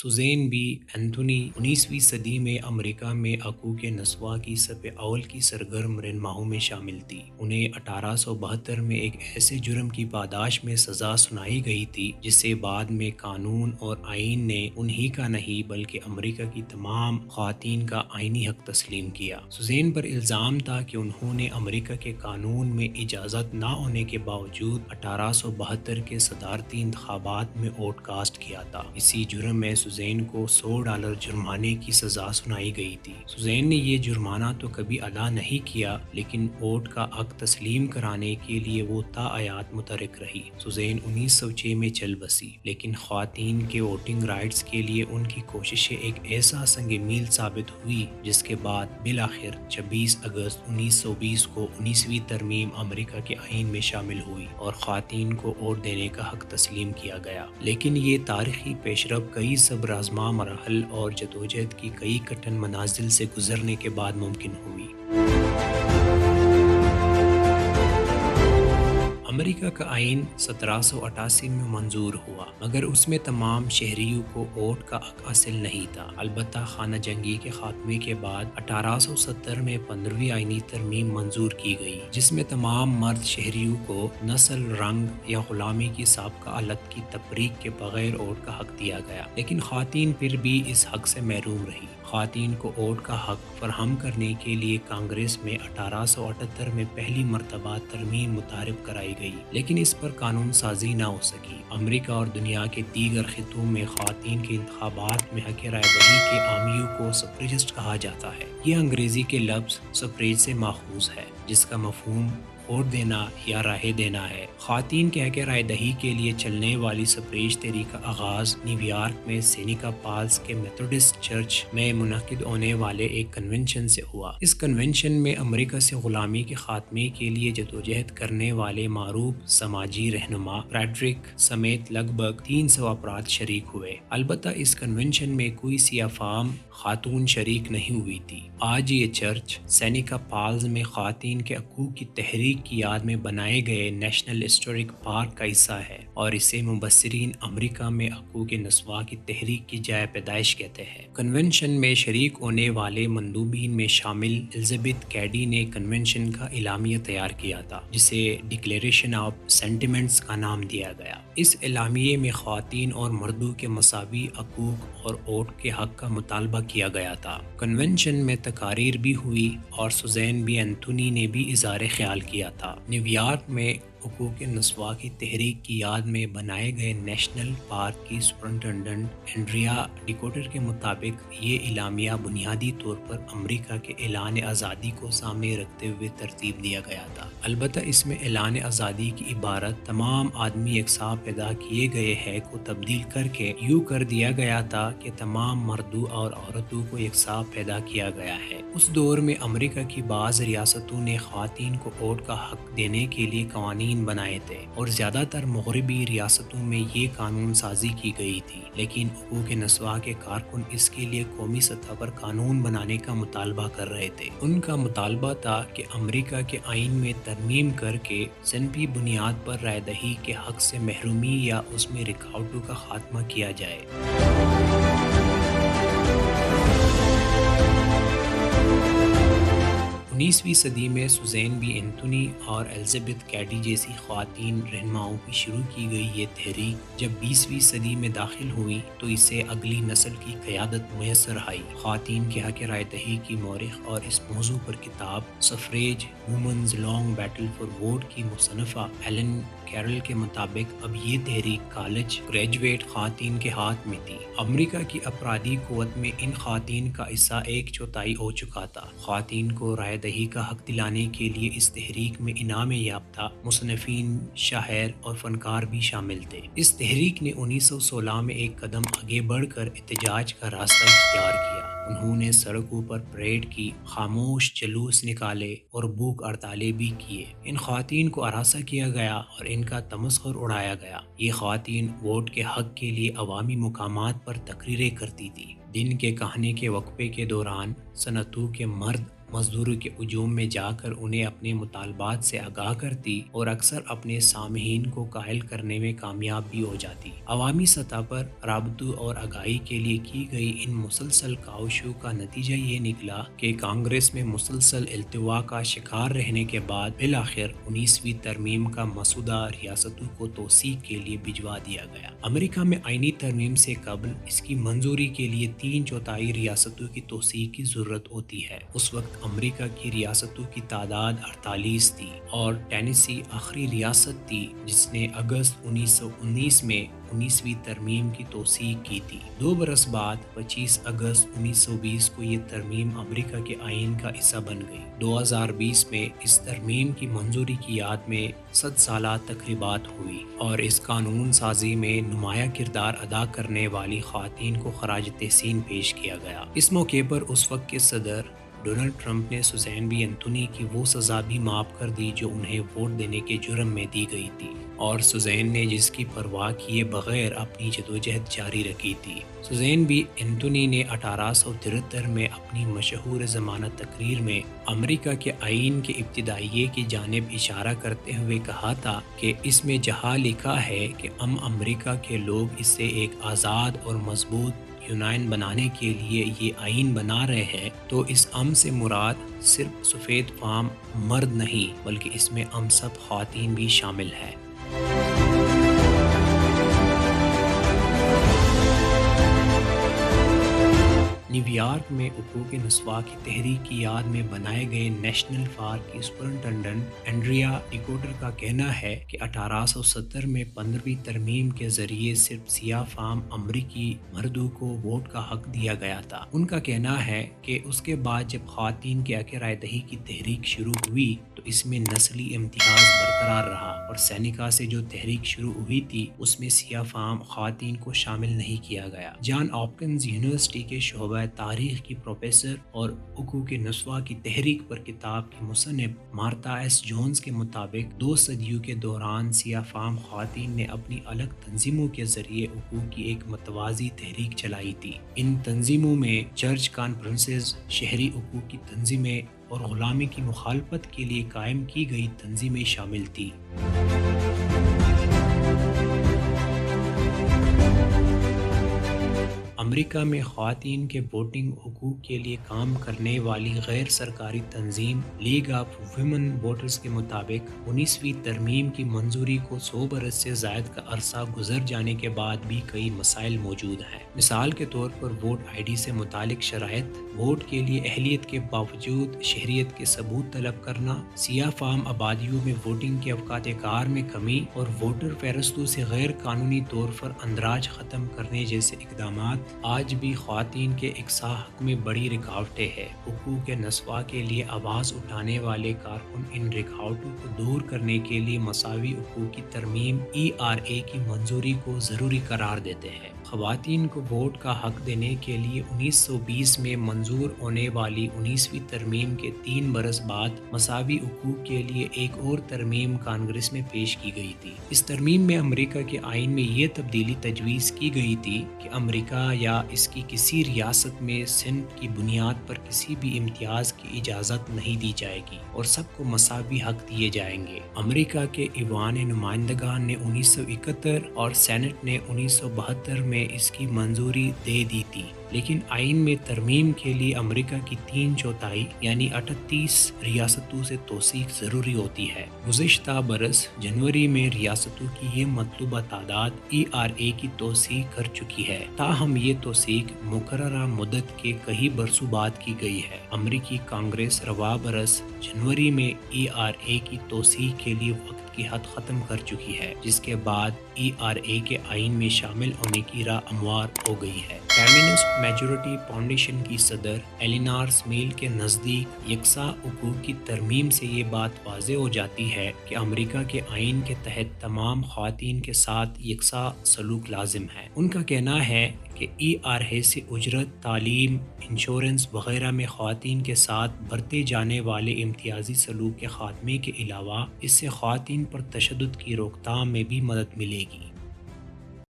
Suzanne be Anthony 19ویں صدی میں امریکہ میں حقوق نسواں کی صف اول کی سرگرم رہنماؤں میں شامل تھی۔ انہیں 1872 میں ایک ایسے جرم کی پاداش میں سزا سنائی گئی تھی جسے بعد میں قانون اور آئین نے انہی کا نہیں بلکہ امریکہ کی تمام خواتین کا آئینی حق تسلیم کیا۔ سوزین پر الزام تھا کہ انہوں نے امریکہ کے قانون میں اجازت نہ ہونے کے باوجود 1872 کے صدارتی انتخابات میں ووٹ کاسٹ کیا تھا۔ اسی جرم میں سوزین کو $100 جرمانے کی سزا سنائی گئی تھی۔ سوزین نے یہ جرمانہ تو کبھی ادا نہیں کیا، لیکن ووٹ کا حق تسلیم کرانے کے لیے وہ تا حیات متحرک رہی۔ سوزین 1906 میں چل بسی، لیکن خواتین کے ووٹنگ رائٹس کے لیے ان کی کوششیں ایک ایسا سنگ میل ثابت ہوئی جس کے بعد بالآخر 26 اگست 1920 کو 19ویں ترمیم امریکہ کے آئین میں شامل ہوئی اور خواتین کو ووٹ دینے کا حق تسلیم کیا گیا۔ لیکن یہ تاریخی پیش رفت کئی صبر آزما مراحل اور جدوجہد کی کئی کٹھن منازل سے گزرنے کے بعد ممکن ہوئی۔ امریکہ کا آئین 1788 میں منظور ہوا، مگر اس میں تمام شہریوں کو ووٹ کا حق حاصل نہیں تھا۔ البتہ خانہ جنگی کے خاتمے کے بعد 1870 میں 15ویں آئینی ترمیم منظور کی گئی، جس میں تمام مرد شہریوں کو نسل، رنگ یا غلامی کی سابقہ حالت کی تفریق کے بغیر ووٹ کا حق دیا گیا، لیکن خواتین پھر بھی اس حق سے محروم رہی۔ خواتین کو ووٹ کا حق فراہم کرنے کے لیے کانگریس میں 1878 میں پہلی مرتبہ ترمیم متعارف کرائی گئی، لیکن اس پر قانون سازی نہ ہو سکی۔ امریکہ اور دنیا کے دیگر خطوں میں خواتین کے انتخابات میں حق رائے دہی کے حامیوں کو سفریجسٹ کہا جاتا ہے۔ یہ انگریزی کے لفظ سفریج سے ماخوذ ہے، جس کا مفہوم ووٹ دینا یا رائے دینا ہے۔ خواتین کے حق رائے دہی کے لیے چلنے والی سفریج تحریک کا آغاز نیو یارک میں سینیکا فالز کے میتھوڈسٹ چرچ میں منعقد ہونے والے ایک کنونشن سے ہوا۔ اس کنونشن میں امریکہ سے غلامی کے خاتمے کے لیے جدوجہد کرنے والے معروف سماجی رہنما فریڈرک سمیت لگ بھگ 300 افراد شریک ہوئے۔ البتہ اس کنونشن میں کوئی سیاہ فام خاتون شریک نہیں ہوئی تھی۔ آج یہ چرچ سینیکا فالز میں خواتین کے حقوق کی تحریک کی یاد میں بنائے گئے نیشنل ہسٹورک پارک کا حصہ ہے اور اسے مبصرین امریکہ میں حقوق نسواں کی تحریک کی جائے پیدائش کہتے ہیں۔ کنونشن میں شریک ہونے والے مندوبین میں شامل الزبتھ کیڈی نے کنونشن کا اعلامیہ تیار کیا تھا، جسے ڈکلیریشن آف سینٹیمنٹس کا نام دیا گیا۔ اس اعلامیے میں خواتین اور مردوں کے مساوی حقوق اور ووٹ کے حق کا مطالبہ کیا گیا تھا۔ کنونشن میں تقاریر بھی ہوئی اور سوزین بی اینتھونی نے بھی اظہار خیال کیا تھا۔ نیو یارک میں حقوق نسواں کی تحریک کی یاد میں بنائے گئے نیشنل پارک کی سپرنٹنڈنٹ اینڈریا ڈیکوٹر کے مطابق یہ اعلامیہ بنیادی طور پر امریکہ کے اعلان آزادی کو سامنے رکھتے ہوئے ترتیب دیا گیا تھا۔ البتہ اس میں اعلان آزادی کی عبارت تمام آدمی یکساں پیدا کیے گئے ہیں کو تبدیل کر کے یوں کر دیا گیا تھا کہ تمام مردوں اور عورتوں کو یکساں پیدا کیا گیا ہے۔ اس دور میں امریکہ کی بعض ریاستوں نے خواتین کو ووٹ کا حق دینے کے لیے قوانین بنائے تھے اور زیادہ تر مغربی ریاستوں میں یہ قانون سازی کی گئی تھی، لیکن حقوق نسواں کے کارکن اس کے لیے قومی سطح پر قانون بنانے کا مطالبہ کر رہے تھے۔ ان کا مطالبہ تھا کہ امریکہ کے آئین میں ترمیم کر کے صنفی بنیاد پر رائے دہی کے حق سے محرومی یا اس میں رکاوٹوں کا خاتمہ کیا جائے۔ 19ویں صدی میں سوزین بی اینتھونی اور الزبتھ کیڈی جیسی خواتین رہنماؤں کی شروع کی گئی یہ تحریک جب 20ویں صدی میں داخل ہوئی تو اسے اگلی نسل کی قیادت میسر آئی۔ خواتین کے حق رائے دہی کی مورخ اور اس موضوع پر کتاب suffrage women's long battle for vote کی مصنفہ ایلن کیرل کے مطابق اب یہ تحریک کالج گریجویٹ خواتین کے ہاتھ میں تھی۔ امریکہ کی افرادی قوت میں ان خواتین کا حصہ 1/4 ہو چکا تھا۔ خواتین کو رائے دہی کا حق دلانے کے لیے اس تحریک میں انعام یافتہ مصنفین، شاعر اور فنکار بھی شامل تھے۔ اس تحریک نے 1916 میں ایک قدم آگے بڑھ کر احتجاج کا راستہ اختیار کیا۔ انہوں نے سڑکوں پر پریڈ کی، خاموش جلوس نکالے اور بھوک ہڑتالیں بھی کیے۔ ان خواتین کو ہراساں کیا گیا اور ان کا تمسخر اڑایا گیا۔ یہ خواتین ووٹ کے حق کے لیے عوامی مقامات پر تقریریں کرتی تھیں۔ دن کے کھانے کے وقفے کے دوران صنعتوں کے مرد مزدوروں کے ہجوم میں جا کر انہیں اپنے مطالبات سے آگاہ کرتی اور اکثر اپنے سامعین کو قائل کرنے میں کامیاب بھی ہو جاتی۔ عوامی سطح پر رابطوں اور آگاہی کے لیے کی گئی ان مسلسل کاوشوں کا نتیجہ یہ نکلا کہ کانگریس میں مسلسل التوا کا شکار رہنے کے بعد بالآخر 19ویں ترمیم کا مسودہ ریاستوں کو توثیق کے لیے بھجوا دیا گیا۔ امریکہ میں آئینی ترمیم سے قبل اس کی منظوری کے لیے 3/4 ریاستوں کی توثیق کی ضرورت ہوتی ہے۔ اس وقت امریکہ کی ریاستوں کی تعداد 48 تھی اور ٹینیسی آخری ریاست تھی جس نے اگست 1919 میں 19ویں ترمیم کی توثیق کی تھی۔ 2 برس بعد 25 اگست 1920 کو یہ ترمیم امریکہ کے آئین کا حصہ بن گئی۔ 2020 میں اس ترمیم کی منظوری کی یاد میں 100 سالہ تقریبات ہوئی اور اس قانون سازی میں نمایاں کردار ادا کرنے والی خواتین کو خراج تحسین پیش کیا گیا۔ اس موقع پر اس وقت کے صدر ڈونلڈ ٹرمپ نے سوزین بی اینتھونی کی وہ سزا بھی معاف کر دی جو انہیں ووٹ دینے کے جرم میں دی گئی تھی اور سوزین نے جس کی پرواہ کیے بغیر اپنی جدوجہد جاری رکھی تھی۔ سوزین بی اینتھونی نے 1873 میں اپنی مشہور ضمانت تقریر میں امریکہ کے آئین کے ابتدائیے کی جانب اشارہ کرتے ہوئے کہا تھا کہ اس میں جہاں لکھا ہے کہ ہم امریکہ کے لوگ اس سے ایک آزاد اور مضبوط یونین بنانے کے لیے یہ آئین بنا رہے ہیں تو اس ام سے مراد صرف سفید فام مرد نہیں بلکہ اس میں ہم سب خواتین بھی شامل ہیں۔ نیو یارک میں حقوق نسواں کی تحریک کی یاد میں بنائے گئے نیشنل پارک کی سپرنٹنڈنٹ اینڈریا ڈیکوٹر کا کہنا ہے کہ 1870 میں 15ویں ترمیم کے ذریعے صرف سیاہ فام امریکی مردوں کو ووٹ کا حق دیا گیا تھا۔ ان کا کہنا ہے کہ اس کے بعد جب خواتین کے حق رائے دہی کی تحریک شروع ہوئی تو اس میں نسلی امتیاز برقرار رہا اور سینیکا سے جو تحریک شروع ہوئی تھی اس میں سیاہ فام خواتین کو شامل نہیں کیا گیا۔ جان ہاپکنز یونیورسٹی کے شعبہ تاریخ کی پروفیسر اور حقوق نسواں کی تحریک پر کتاب کی مصنف مارتا ایس جونز کے مطابق 2 صدیوں کے دوران سیاہ فام خواتین نے اپنی الگ تنظیموں کے ذریعے حقوق کی ایک متوازی تحریک چلائی تھی۔ ان تنظیموں میں چرچ کانفرنسز، شہری حقوق کی تنظیمیں اور غلامی کی مخالفت کے لیے قائم کی گئی تنظیمیں شامل تھیں۔ امریکہ میں خواتین کے ووٹنگ حقوق کے لیے کام کرنے والی غیر سرکاری تنظیم لیگ آف ویمن ووٹرز کے مطابق 19ویں ترمیم کی منظوری کو 100 برس سے زائد کا عرصہ گزر جانے کے بعد بھی کئی مسائل موجود ہیں۔ مثال کے طور پر ووٹ آئی ڈی سے متعلق شرائط، ووٹ کے لیے اہلیت کے باوجود شہریت کے ثبوت طلب کرنا، سیاہ فام آبادیوں میں ووٹنگ کے اوقات کار میں کمی اور ووٹر فہرستوں سے غیر قانونی طور پر اندراج ختم کرنے جیسے اقدامات آج بھی خواتین کے یکساں حق میں بڑی رکاوٹیں ہیں۔ حقوق نسواں کے لیے آواز اٹھانے والے کارکن ان رکاوٹوں کو دور کرنے کے لیے مساوی حقوق کی ترمیم ERA کی منظوری کو ضروری قرار دیتے ہیں۔ خواتین کو ووٹ کا حق دینے کے لیے 1920 میں منظور ہونے والی 19ویں ترمیم کے 3 برس بعد مساوی حقوق کے لیے ایک اور ترمیم کانگریس میں پیش کی گئی تھی۔ اس ترمیم میں امریکہ کے آئین میں یہ تبدیلی تجویز کی گئی تھی کہ امریکہ یا اس کی کسی ریاست میں صنف کی بنیاد پر کسی بھی امتیاز کی اجازت نہیں دی جائے گی اور سب کو مساوی حق دیے جائیں گے۔ امریکہ کے ایوان نمائندگان نے 1971 اور سینٹ نے 1972 میں اس کی منظوری دے دی تھی، لیکن آئین میں ترمیم کے لیے امریکہ کی 3/4 یعنی 38 ریاستوں سے توثیق ضروری ہوتی ہے۔ گزشتہ برس جنوری میں ریاستوں کی یہ مطلوبہ تعداد ERA کی توثیق کر چکی ہے، تاہم یہ توثیق مقررہ مدت کے کئی برسوں بعد کی گئی ہے۔ امریکی کانگریس رواں برس جنوری میں ERA کی توثیق کے لیے وقت کی حد ختم کر چکی ہے، جس کے بعد ERA کے آئین میں شامل ہونے کی راہ ہموار ہو گئی ہے۔ فیمنسٹ میجورٹی فاؤنڈیشن کی صدر ایلینار سمیل کے نزدیک یکساں حقوق کی ترمیم سے یہ بات واضح ہو جاتی ہے کہ امریکہ کے آئین کے تحت تمام خواتین کے ساتھ یکساں سلوک لازم ہے۔ ان کا کہنا ہے کہ ERA سے اجرت، تعلیم، انشورنس وغیرہ میں خواتین کے ساتھ برتے جانے والے امتیازی سلوک کے خاتمے کے علاوہ اس سے خواتین پر تشدد کی روک تھام میں بھی مدد ملے گی۔